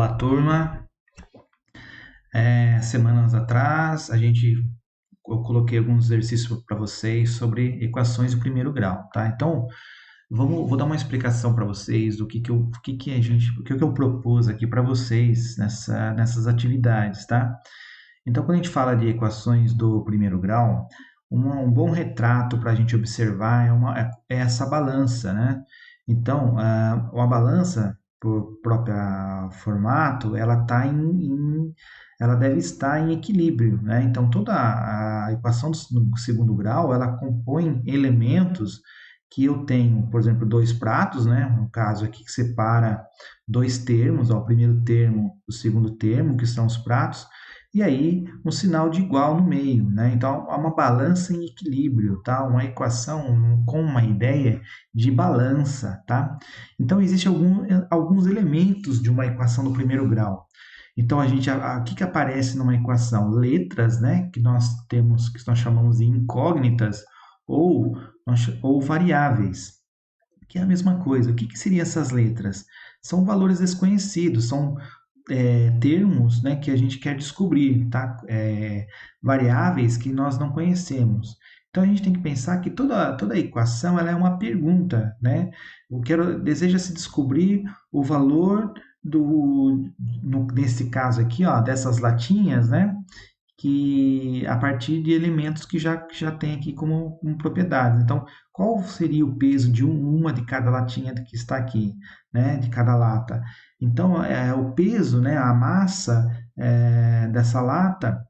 Olá, turma. Semanas atrás, eu coloquei alguns exercícios para vocês sobre equações do primeiro grau, tá? Então, vou dar uma explicação para vocês do o que eu propus aqui para vocês nessas atividades, tá? Então, quando a gente fala de equações do primeiro grau, um bom retrato para a gente observar é essa balança, né? Então, a balança, por próprio formato, ela deve estar em equilíbrio, né? Então, toda a equação do segundo grau, ela compõe elementos que eu tenho, por exemplo, dois pratos, né? No caso aqui que separa dois termos, ó, o primeiro termo, o segundo termo, que são os pratos, e aí um sinal de igual no meio, né? Então há uma balança em equilíbrio, tá? Uma equação com uma ideia de balança, tá? Então existem alguns elementos de uma equação do primeiro grau. Então o que aparece numa equação? Letras, né? Que nós chamamos de incógnitas ou, ou variáveis, que é a mesma coisa. O que seriam essas letras? São valores desconhecidos, são termos, né, que a gente quer descobrir, tá? Variáveis que nós não conhecemos. Então a gente tem que pensar que toda equação ela é uma pergunta, né? Deseja-se descobrir o valor nesse caso aqui, ó, dessas latinhas, né? Que a partir de elementos que já tem aqui como propriedades. Então, qual seria o peso de uma de cada latinha que está aqui, né? De cada lata? Então, o peso, né? A massa dessa lata,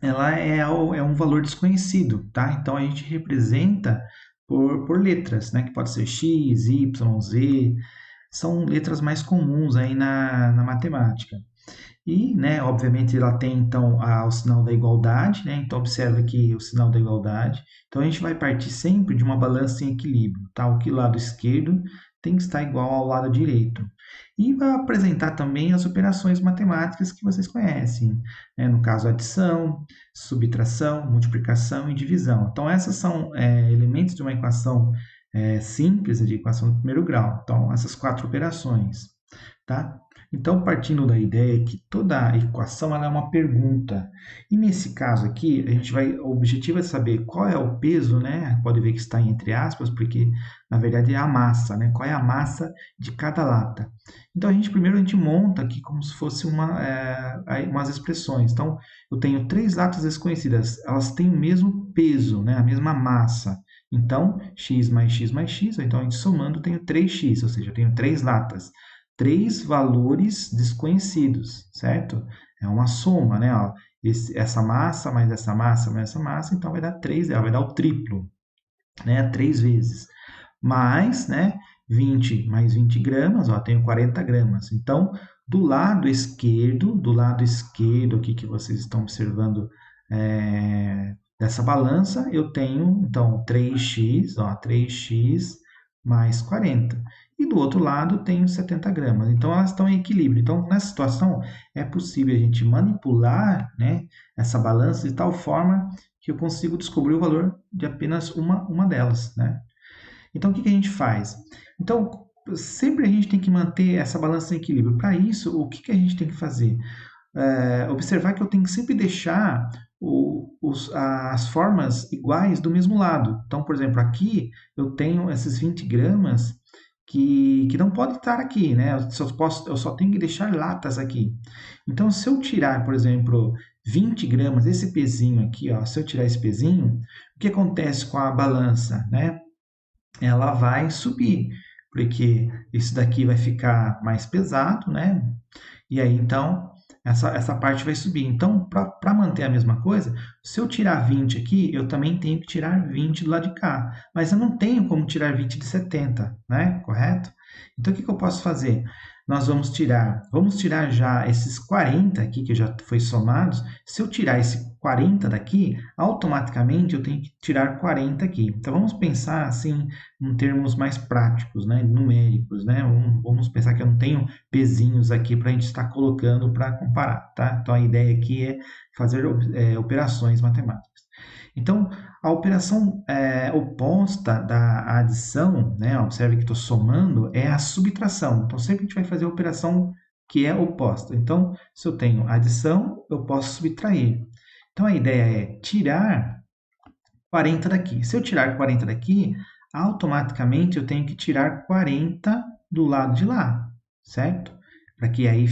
ela é um valor desconhecido, tá? Então, a gente representa por letras, né? Que pode ser X, Y, Z, são letras mais comuns aí na matemática. E, né, obviamente, ela tem então o sinal da igualdade, né? Então, observa aqui o sinal da igualdade. Então, a gente vai partir sempre de uma balança em equilíbrio, tá? O que lado esquerdo tem que estar igual ao lado direito. E vai apresentar também as operações matemáticas que vocês conhecem, né? No caso, adição, subtração, multiplicação e divisão. Então, essas são elementos de uma equação simples, de equação do primeiro grau. Então, essas quatro operações, tá? Então, partindo da ideia que toda equação ela é uma pergunta. E nesse caso aqui, o objetivo é saber qual é o peso, né? Pode ver que está entre aspas, porque na verdade é a massa, né? Qual é a massa de cada lata. Então, primeiro a gente monta aqui como se fosse umas expressões. Então, eu tenho três latas desconhecidas, elas têm o mesmo peso, né? A mesma massa. Então, x mais x mais x, ou então a gente somando, eu tenho 3x, ou seja, eu tenho três latas, três valores desconhecidos, certo? É uma soma, né? Ó, essa massa mais essa massa mais essa massa, então vai dar 3, ela vai dar o triplo, né? 3 vezes. Mais, né? 20 mais 20 gramas, ó, tenho 40 gramas. Então, do lado esquerdo aqui que vocês estão observando dessa balança, eu tenho, então, 3x, ó, 3x mais 40. E do outro lado, tenho 70 gramas. Então, elas estão em equilíbrio. Então, nessa situação, é possível a gente manipular, né, essa balança de tal forma que eu consigo descobrir o valor de apenas uma delas, né? Então, o que a gente faz? Então, sempre a gente tem que manter essa balança em equilíbrio. Para isso, o que a gente tem que fazer? Observar que eu tenho que sempre deixar as formas iguais do mesmo lado. Então, por exemplo, aqui eu tenho esses 20 gramas que não pode estar aqui, né? Eu só tenho que deixar latas aqui. Então, se eu tirar, por exemplo, 20 gramas, esse pezinho aqui, ó, se eu tirar esse pezinho, o que acontece com a balança, né? Ela vai subir, porque isso daqui vai ficar mais pesado, né? E aí, então, essa parte vai subir. Então, para manter a mesma coisa, se eu tirar 20 aqui, eu também tenho que tirar 20 do lado de cá. Mas eu não tenho como tirar 20 de 70, né? Correto? Então, o que eu posso fazer? Vamos tirar já esses 40 aqui, que já foi somados. Se eu tirar esse 40 daqui, automaticamente eu tenho que tirar 40 aqui. Então, vamos pensar assim, em termos mais práticos, né? Numéricos, né? Vamos pensar que eu não tenho pezinhos aqui para a gente estar colocando para comparar, tá? Então, a ideia aqui é fazer operações matemáticas. Então, a operação oposta da adição, né? Observe que estou somando, é a subtração. Então, sempre a gente vai fazer a operação que é oposta. Então, se eu tenho adição, eu posso subtrair. Então, a ideia é tirar 40 daqui. Se eu tirar 40 daqui, automaticamente eu tenho que tirar 40 do lado de lá, certo? Para que aí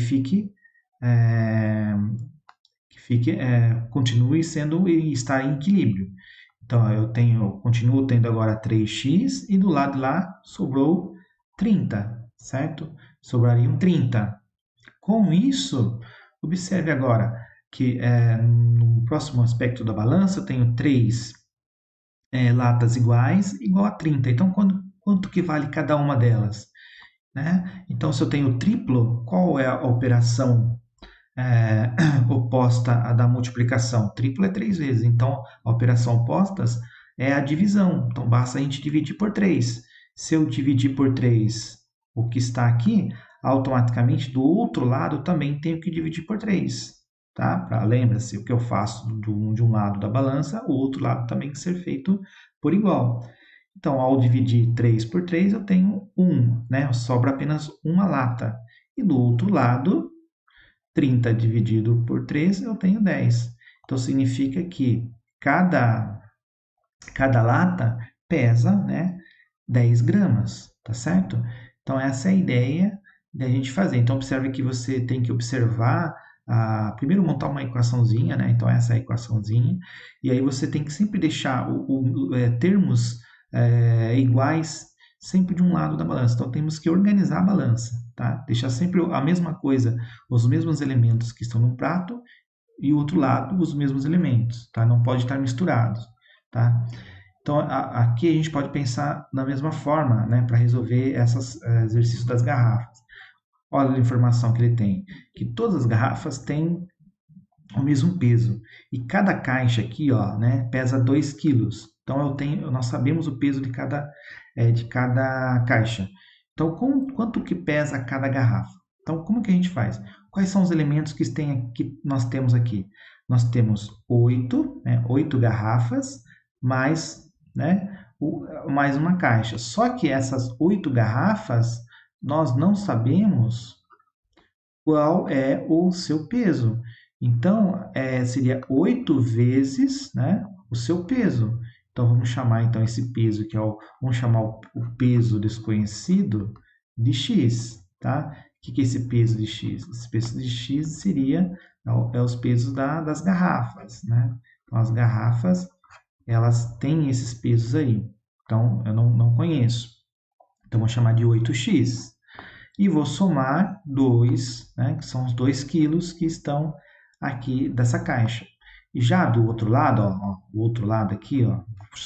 continue sendo e estar em equilíbrio. Então, continuo tendo agora 3x e do lado de lá sobrou 30, certo? Sobrariam 30. Com isso, observe agora que no próximo aspecto da balança eu tenho 3 latas iguais, igual a 30. Então, quanto que vale cada uma delas? Né? Então, se eu tenho triplo, qual é a operação oposta à da multiplicação? Triplo é 3 vezes. Então, a operação opostas é a divisão. Então, basta a gente dividir por 3. Se eu dividir por 3 o que está aqui, automaticamente do outro lado também tenho que dividir por 3. Tá? Lembra-se, o que eu faço de um lado da balança, o outro lado também tem que ser feito por igual. Então, ao dividir 3 por 3, eu tenho 1, né? Sobra apenas uma lata. E do outro lado, 30 dividido por 3, eu tenho 10. Então, significa que cada lata pesa, né, 10 gramas, tá certo? Então, essa é a ideia da gente fazer. Então, observe que você tem que observar, primeiro montar uma equaçãozinha, né? Então, essa é a equaçãozinha. E aí você tem que sempre deixar termos iguais sempre de um lado da balança. Então, temos que organizar a balança, tá? Deixar sempre a mesma coisa, os mesmos elementos que estão no prato e o outro lado os mesmos elementos, tá? Não pode estar misturados, tá? Então, aqui a gente pode pensar da mesma forma, né, para resolver esses exercícios das garrafas. Olha a informação que ele tem, que todas as garrafas têm o mesmo peso. E cada caixa aqui, ó, né, pesa 2 quilos. Então, nós sabemos o peso de cada caixa. Então, quanto que pesa cada garrafa? Então, como que a gente faz? Quais são os elementos que nós temos aqui? Nós temos 8, né, 8 garrafas, né, mais uma caixa. Só que essas 8 garrafas, nós não sabemos qual é o seu peso. Então, seria 8 vezes, né, o seu peso. Então, vamos chamar então esse peso, vamos chamar o peso desconhecido de x, tá? O que é esse peso de x? Esse peso de x seria os pesos das garrafas, né? Então, as garrafas, elas têm esses pesos aí. Então, eu não conheço. Então, vou chamar de 8x e vou somar 2, né, que são os 2 quilos que estão aqui dessa caixa. E já do outro lado, ó, o outro lado aqui, ó,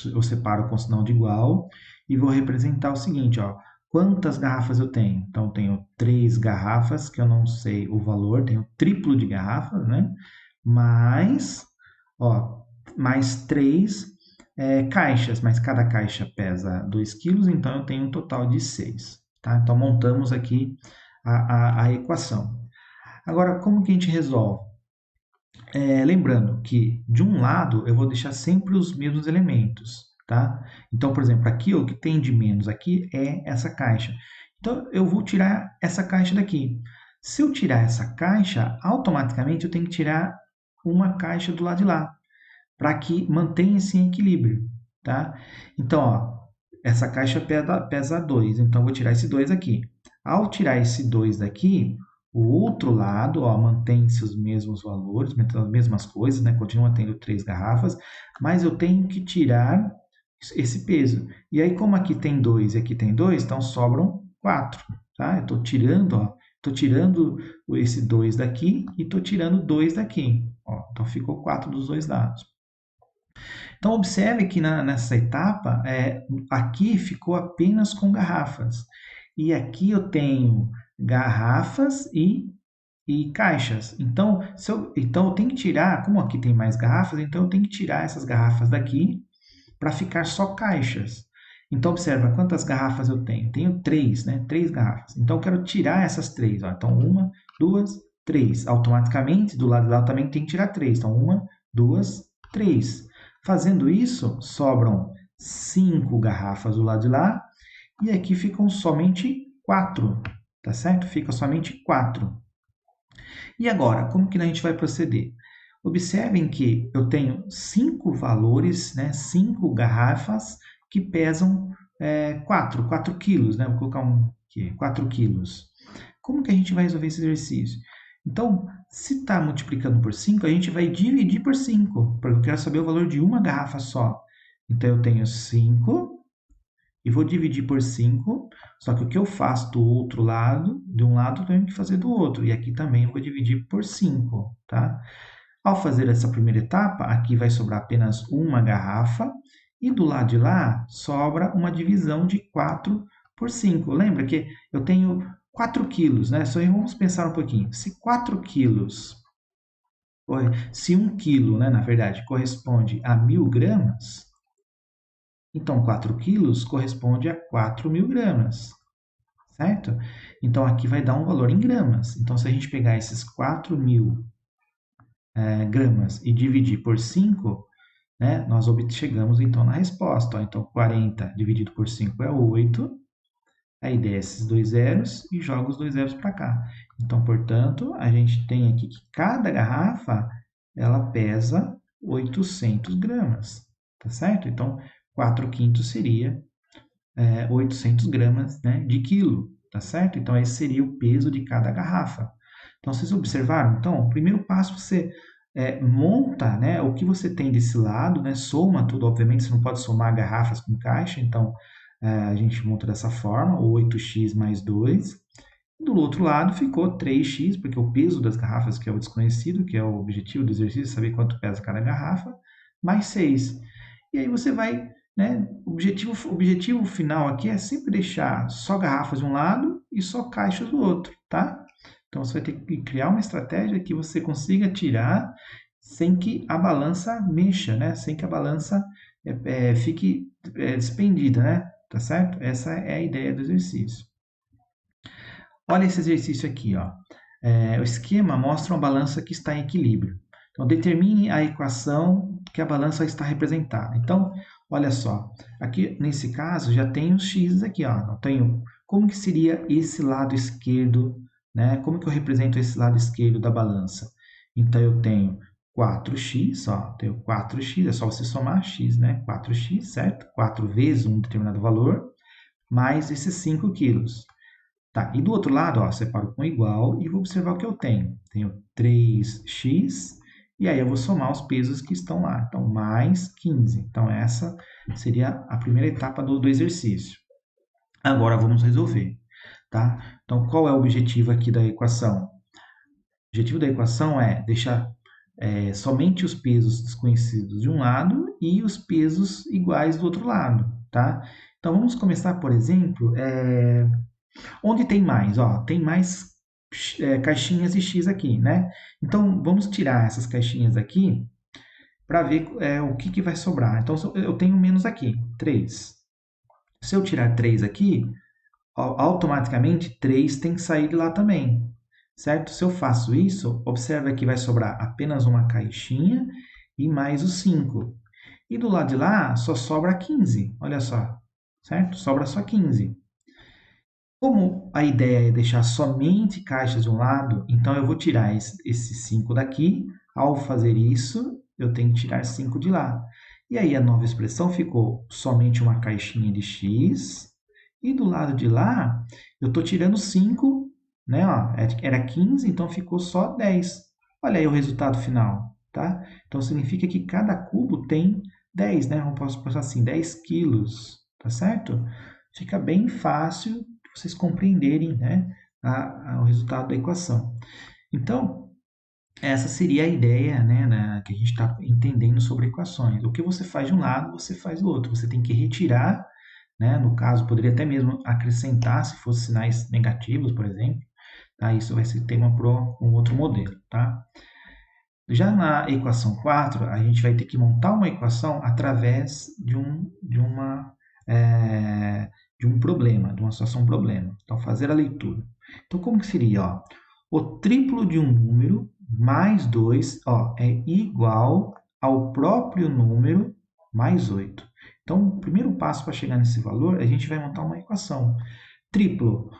eu separo com sinal de igual e vou representar o seguinte, ó, quantas garrafas eu tenho? Então, eu tenho 3 garrafas, que eu não sei o valor, tenho triplo de garrafas, né? Mais 3 caixas, mas cada caixa pesa 2 quilos, então eu tenho um total de 6. Tá? Então, montamos aqui a equação. Agora, como que a gente resolve? Lembrando que, de um lado, eu vou deixar sempre os mesmos elementos. Tá? Então, por exemplo, aqui o que tem de menos aqui é essa caixa. Então, eu vou tirar essa caixa daqui. Se eu tirar essa caixa, automaticamente eu tenho que tirar uma caixa do lado de lá, para que mantenha esse equilíbrio. Tá? Então, ó, essa caixa pesa 2, então eu vou tirar esse 2 aqui. Ao tirar esse 2 daqui, o outro lado mantém-se os mesmos valores, as mesmas coisas, né? Continua tendo 3 garrafas, mas eu tenho que tirar esse peso. E aí, como aqui tem 2 e aqui tem 2, então sobram 4. Tá? Eu estou tirando esse 2 daqui e estou tirando 2 daqui. Ó, então ficou 4 dos dois lados. Então, observe que nessa etapa, aqui ficou apenas com garrafas. E aqui eu tenho garrafas e caixas. Então, eu tenho que tirar, como aqui tem mais garrafas, então eu tenho que tirar essas garrafas daqui para ficar só caixas. Então, observa quantas garrafas eu tenho. Tenho 3, né? 3 garrafas. Então, eu quero tirar essas 3. Ó. Então, 1, 2, 3. Automaticamente, do lado de lá eu também tenho que tirar 3. Então, 1, 2, 3. Fazendo isso, sobram 5 garrafas do lado de lá e aqui ficam somente 4, tá certo? Fica somente 4. E agora, como que a gente vai proceder? Observem que eu tenho 5 valores, né, 5 garrafas que pesam 4 quilos, né? Vou colocar aqui, 4 quilos. Como que a gente vai resolver esse exercício? Então, se está multiplicando por 5, a gente vai dividir por 5, porque eu quero saber o valor de uma garrafa só. Então, eu tenho 5 e vou dividir por 5, só que o que eu faço do outro lado, de um lado, eu tenho que fazer do outro. E aqui também eu vou dividir por 5, tá? Ao fazer essa primeira etapa, aqui vai sobrar apenas uma garrafa, e do lado de lá sobra uma divisão de 4 por 5. Lembra que eu tenho 4 quilos, né? Só vamos pensar um pouquinho. Se 4 quilos, se 1 quilo, né, na verdade, corresponde a 1.000 gramas, então 4 quilos corresponde a 4.000 gramas, certo? Então aqui vai dar um valor em gramas. Então se a gente pegar esses 4.000 gramas e dividir por 5, né, nós chegamos então na resposta. Ó. Então 40 dividido por 5 é 8. Aí desce esses dois zeros e joga os dois zeros para cá. Então, portanto, a gente tem aqui que cada garrafa ela pesa 800 gramas, tá certo? Então, 4 quintos seria 800 gramas, né, de quilo, tá certo? Então, esse seria o peso de cada garrafa. Então, vocês observaram? Então, o primeiro passo você monta, né, o que você tem desse lado, né, soma tudo, obviamente você não pode somar garrafas com caixa, então a gente monta dessa forma, 8x mais 2. Do outro lado ficou 3x, porque o peso das garrafas, que é o desconhecido, que é o objetivo do exercício, saber quanto pesa cada garrafa, mais 6. E aí você vai, né, o objetivo final aqui é sempre deixar só garrafas de um lado e só caixas do outro, tá? Então você vai ter que criar uma estratégia que você consiga tirar sem que a balança mexa, né? Sem que a balança fique despendida, né? Tá certo? Essa é a ideia do exercício. Olha esse exercício aqui, ó. O esquema mostra uma balança que está em equilíbrio. Então, determine a equação que a balança está representada. Então, olha só. Aqui, nesse caso, já tem os x aqui, ó. Então, tenho como que seria esse lado esquerdo, né? Como que eu represento esse lado esquerdo da balança? Então, eu tenho 4x, ó, tenho 4x, é só você somar x, né? 4x, certo? 4 vezes um determinado valor, mais esses 5 quilos. Tá, e do outro lado, ó, separo com igual e vou observar o que eu tenho. Tenho 3x, e aí eu vou somar os pesos que estão lá. Então, mais 15. Então, essa seria a primeira etapa do exercício. Agora, vamos resolver, tá? Então, qual é o objetivo aqui da equação? O objetivo da equação é deixar somente os pesos desconhecidos de um lado e os pesos iguais do outro lado, tá? Então, vamos começar, por exemplo, onde tem mais? Ó, tem mais caixinhas de X aqui, né? Então, vamos tirar essas caixinhas aqui para ver o que vai sobrar. Então, eu tenho menos aqui, 3. Se eu tirar 3 aqui, automaticamente 3 tem que sair de lá também, certo? Se eu faço isso, observa que vai sobrar apenas uma caixinha e mais os 5. E do lado de lá, só sobra 15, olha só, certo? Sobra só 15. Como a ideia é deixar somente caixas de um lado, então eu vou tirar esses 5 daqui. Ao fazer isso, eu tenho que tirar 5 de lá. E aí a nova expressão ficou somente uma caixinha de x. E do lado de lá, eu estou tirando 5, né? Ó, era 15, então ficou só 10. Olha aí o resultado final, tá? Então significa que cada cubo tem 10, né? Eu posso pensar assim, 10 quilos, tá certo? Fica bem fácil vocês compreenderem, né, o resultado da equação. Então, essa seria a ideia, né, que a gente está entendendo sobre equações. O que você faz de um lado, você faz do outro. Você tem que retirar, né, no caso, poderia até mesmo acrescentar, se fosse sinais negativos, por exemplo. Tá? Isso vai ser tema para um outro modelo. Tá? Já na equação 4, a gente vai ter que montar uma equação através de um problema, de uma situação problema. Então, fazer a leitura. Então, como que seria? Ó? O triplo de um número mais 2 é igual ao próprio número mais 8. Então, o primeiro passo para chegar nesse valor, a gente vai montar uma equação. Triplo.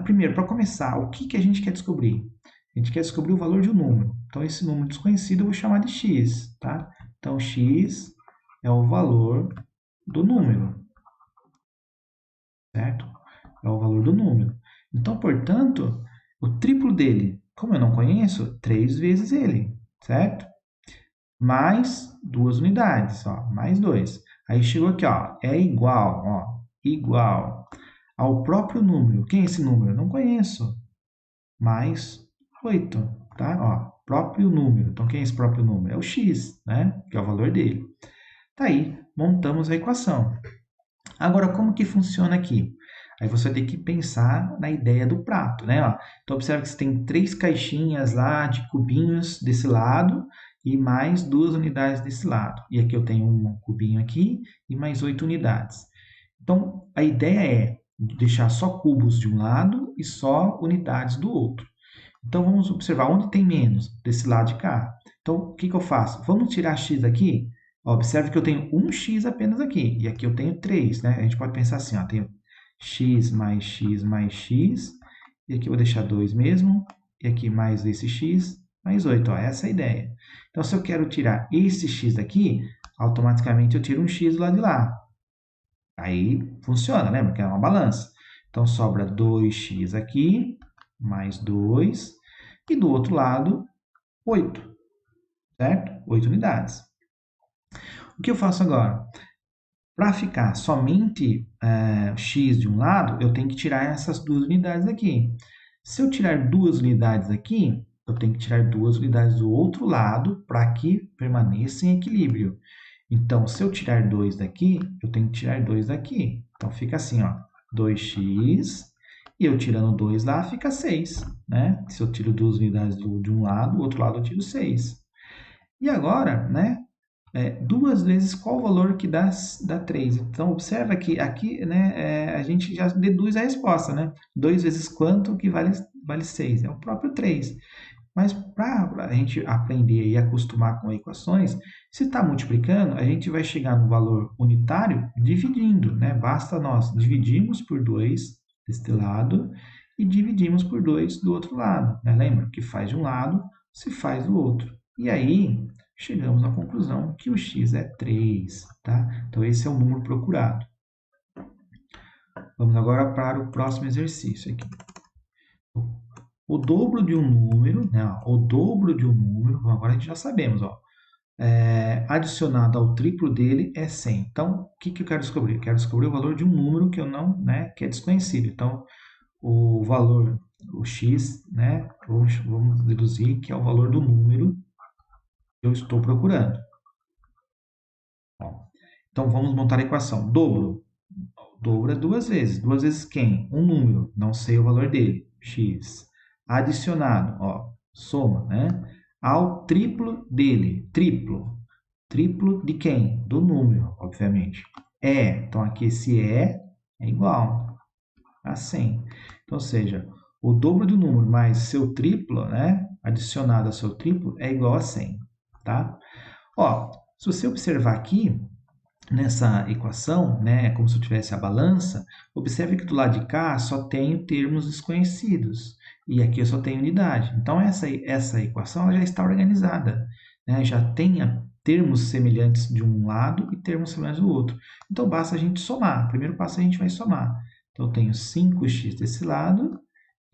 Primeiro, para começar, o que a gente quer descobrir? A gente quer descobrir o valor de um número. Então, esse número desconhecido eu vou chamar de x, tá? Então, x é o valor do número, certo? É o valor do número. Então, portanto, o triplo dele, como eu não conheço, 3 vezes ele, certo? Mais 2 unidades, ó, mais 2. Aí chegou aqui, ó, é igual, ó, igual ao próprio número. Quem é esse número? Eu não conheço. Mais 8, tá? Ó, próprio número. Então, quem é esse próprio número? É o x, né? Que é o valor dele. Tá aí, montamos a equação. Agora, como que funciona aqui? Aí você tem que pensar na ideia do prato, né? Ó, então, observe que você tem 3 caixinhas lá de cubinhos desse lado e mais 2 unidades desse lado. E aqui eu tenho um cubinho aqui e mais 8 unidades. Então, a ideia é deixar só cubos de um lado e só unidades do outro. Então, vamos observar onde tem menos, desse lado de cá. Então, o que eu faço? Vamos tirar x daqui? Ó, observe que eu tenho um x apenas aqui, e aqui eu tenho 3, né? A gente pode pensar assim, ó, tenho x mais x mais x, e aqui eu vou deixar 2 mesmo, e aqui mais esse x, mais 8, ó, essa é a ideia. Então, se eu quero tirar esse x daqui, automaticamente eu tiro um x do lado de lá. Aí funciona, lembra que é uma balança. Então, sobra 2x aqui, mais 2, e do outro lado, 8, certo? 8 unidades. O que eu faço agora? Para ficar somente x de um lado, eu tenho que tirar essas 2 unidades aqui. Se eu tirar 2 unidades aqui, eu tenho que tirar 2 unidades do outro lado para que permaneça em equilíbrio. Então, se eu tirar 2 daqui, eu tenho que tirar 2 daqui. Então, fica assim, ó, 2x, e eu tirando 2 lá, fica 6, né? Se eu tiro 2 unidades de um lado, do outro lado eu tiro 6. E agora, né, 2 vezes qual o valor que dá 3? Então, observa que aqui, né, a gente já deduz a resposta, né? 2 vezes quanto que vale 6? É o próprio 3. Mas para a gente aprender e acostumar com equações, se está multiplicando, a gente vai chegar no valor unitário dividindo, né? Basta nós dividirmos por 2 deste lado e dividimos por 2 do outro lado, né? Lembra que faz de um lado, se faz do outro. E aí, chegamos à conclusão que o x é 3, tá? Então, esse é o número procurado. Vamos agora para o próximo exercício aqui. O dobro de um número, né? O dobro de um número, agora a gente já sabemos, ó, adicionado ao triplo dele é 100. Então, o que eu quero descobrir? Eu quero descobrir o valor de um número que eu não, né, que é desconhecido. Então, o valor, o x, né, vamos deduzir que é o valor do número que eu estou procurando. Bom, então, vamos montar a equação. Dobro. Dobro é 2 vezes. 2 vezes quem? Um número. Não sei o valor dele. X. Adicionado, ó, soma, né? Ao triplo dele. Triplo. Triplo de quem? Do número, obviamente. Então aqui esse é igual a 100. Então, ou seja, o dobro do número mais seu triplo, né? Adicionado ao seu triplo é igual a 100, tá? Ó, se você observar aqui, nessa equação, né, é como se eu tivesse a balança, observe que do lado de cá só tenho termos desconhecidos e aqui eu só tenho unidade. Então, essa equação ela já está organizada, né? Já tem termos semelhantes de um lado e termos semelhantes do outro. Então, basta a gente somar. Primeiro passo a gente vai somar. Então, eu tenho 5x desse lado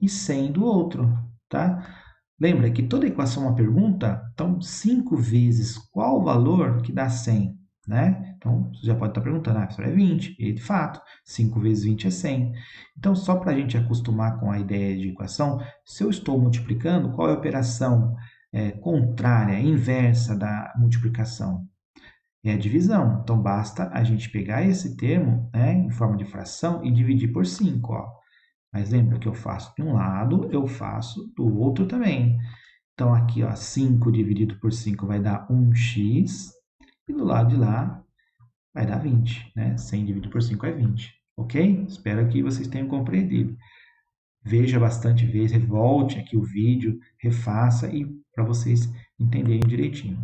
e 100 do outro, tá? Lembra que toda equação é uma pergunta? Então, 5 vezes qual o valor que dá 100? Né? Então, você já pode estar perguntando, professor, é 20. E, de fato, 5 vezes 20 é 100. Então, só para a gente acostumar com a ideia de equação, se eu estou multiplicando, qual é a operação contrária, inversa da multiplicação? É a divisão. Então, basta a gente pegar esse termo, né, em forma de fração e dividir por 5. Ó. Mas lembra que eu faço de um lado, eu faço do outro também. Então, aqui, ó, 5 dividido por 5 vai dar 1x. E do lado de lá vai dar 20, né? 100 dividido por 5 é 20, ok? Espero que vocês tenham compreendido. Veja bastante vezes, volte aqui o vídeo, refaça e para vocês entenderem direitinho.